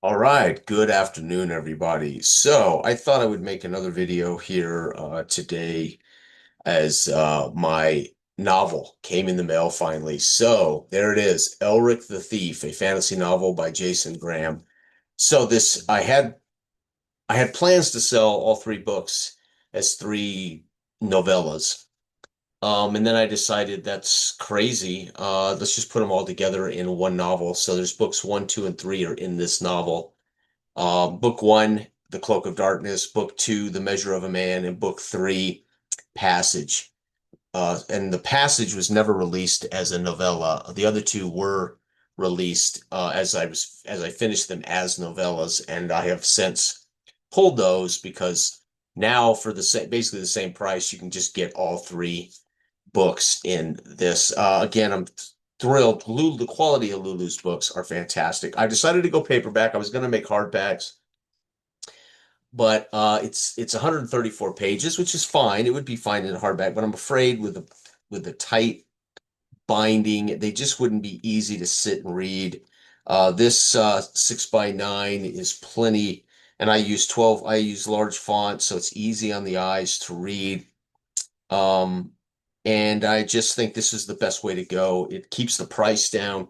All right, good afternoon, everybody. So I thought I would make another video here today as my novel came in the mail finally. So there it is, Elric the Thief, a fantasy novel by Jason Graham. So this I had plans to sell all three books as three novellas. And then I decided that's crazy. Let's just put them all together in one novel. So there's books one, two, and three are in this novel. Book one, The Cloak of Darkness, book two, The Measure of a Man, and book three, Passage. And the Passage was never released as a novella. The other two were released as I finished them as novellas, and I have since pulled those because now for the same basically the same price, you can just get all three books in this. Again, I'm thrilled. The quality of Lulu's books are fantastic. I decided to go paperback. I was going to make hardbacks, but it's 134 pages, which is fine. It would be fine in a hardback, but I'm afraid with the tight binding, they just wouldn't be easy to sit and read. This 6 by 9 is plenty, and I use 12. I use large font, so it's easy on the eyes to read. Um, and I just think this is the best way to go. It keeps the price down.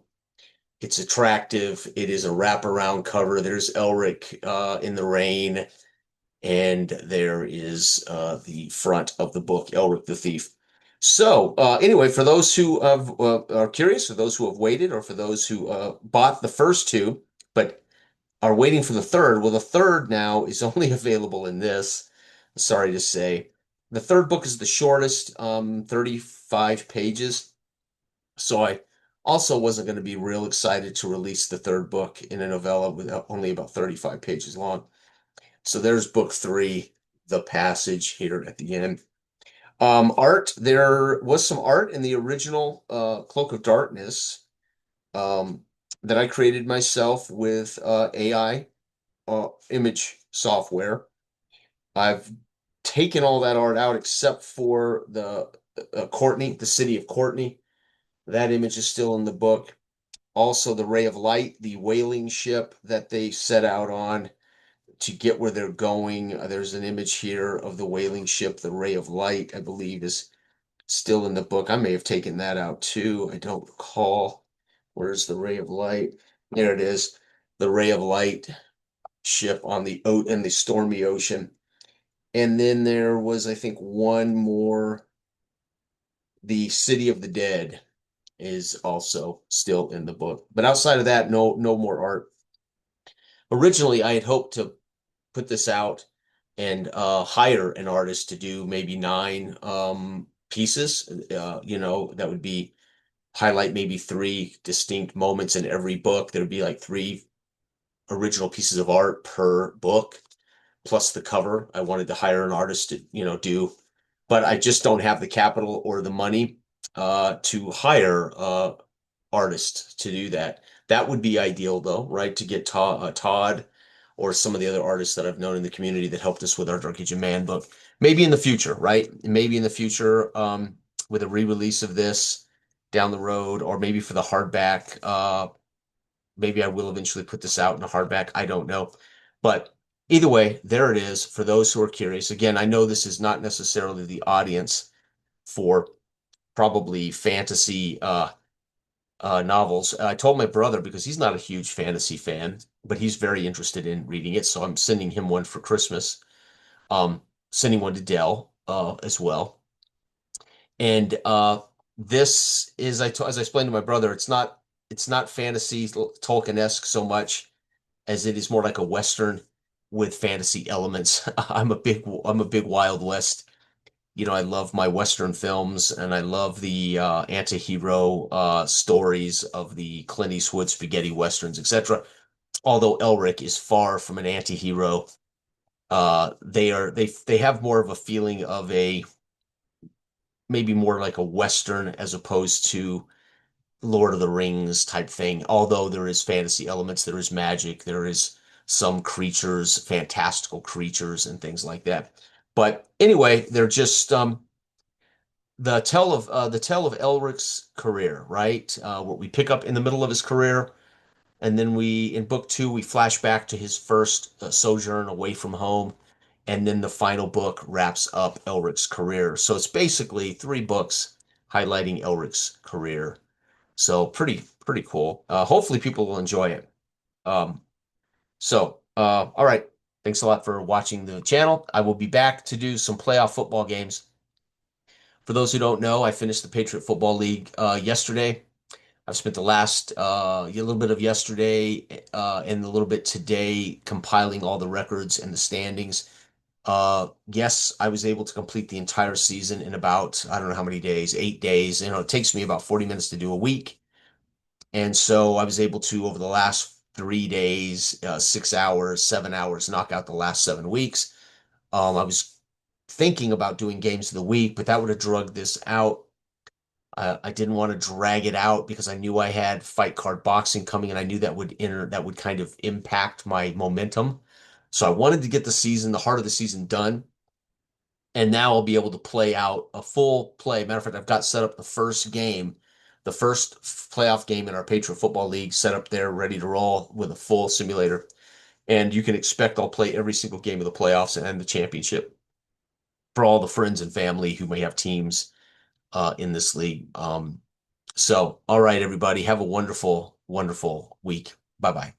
It's attractive. It is a wraparound cover. There's Elric in the rain. And there is the front of the book, Elric the Thief. So, anyway, for those who are curious, for those who have waited, or for those who bought the first two but are waiting for the third, well, the third now is only available in this. Sorry to say. The third book is the shortest, 35 pages. So I also wasn't going to be real excited to release the third book in a novella with only about 35 pages long. So there's book three, The Passage here at the end. Art, there was some art in the original Cloak of Darkness that I created myself with AI image software. I've taken all that art out except for the Courtney, the city of Courtney. That image is still in the book. Also, the Ray of Light, the whaling ship that they set out on to get where they're going. There's an image here of the whaling ship, the Ray of Light, I believe, is still in the book. I may have taken that out too. I don't recall. Where's the Ray of Light? There it is. The Ray of Light ship on the in the stormy ocean. And then there was, I think, one more. The City of the Dead is also still in the book. But outside of that, no more art. Originally, I had hoped to put this out and hire an artist to do maybe nine pieces. That would be highlight maybe three distinct moments in every book. There would be like three original pieces of art per book, plus the cover. I wanted to hire an artist to, do, but I just don't have the capital or the money to hire artists to do that. That would be ideal though, right? To get Todd or some of the other artists that I've known in the community that helped us with our Dark Age of Man book. Maybe in the future, right? Maybe in the future, with a re-release of this down the road, or maybe for the hardback. Maybe I will eventually put this out in a hardback. I don't know. But either way, there it is for those who are curious. Again, I know this is not necessarily the audience for probably fantasy novels. I told my brother because he's not a huge fantasy fan, but he's very interested in reading it. So I'm sending him one for Christmas. Um, Sending one to Dell as well. And this is as I explained to my brother, it's not fantasy Tolkien-esque so much as it is more like a Western with fantasy elements. I'm a big Wild West. I love my Western films and I love the anti-hero stories of the Clint Eastwood spaghetti Westerns, etc. Although Elric is far from an anti-hero, they have more of a feeling of a maybe more like a Western as opposed to Lord of the Rings type thing. Although there is fantasy elements, there is magic, there is some creatures, fantastical creatures and things like that. But anyway, they're just the tell of Elric's career, right? What we pick up in the middle of his career, And then in book two, we flash back to his first sojourn away from home. And then the final book wraps up Elric's career. So it's basically three books highlighting Elric's career. So pretty cool. Hopefully people will enjoy it. Um, all right. Thanks a lot for watching the channel. I will be back to do some playoff football games. For those who don't know, I finished the Patriot Football League yesterday. I've spent the last a little bit of yesterday and a little bit today compiling all the records and the standings. Yes, I was able to complete the entire season in about, I don't know how many days, 8 days. It takes me about 40 minutes to do a week. And so I was able to, over the last 3 days, 6 hours, 7 hours, knock out the last 7 weeks. I was thinking about doing games of the week, but that would have drugged this out. I didn't want to drag it out because I knew I had fight card boxing coming, and I knew that would kind of impact my momentum. So I wanted to get the heart of the season done, and now I'll be able to play out a full play. Matter of fact, I've got set up the first game, the first playoff game in our Patriot Football League, set up there, ready to roll with a full simulator. And you can expect I'll play every single game of the playoffs and the championship for all the friends and family who may have teams in this league. All right, everybody, have a wonderful, wonderful week. Bye bye.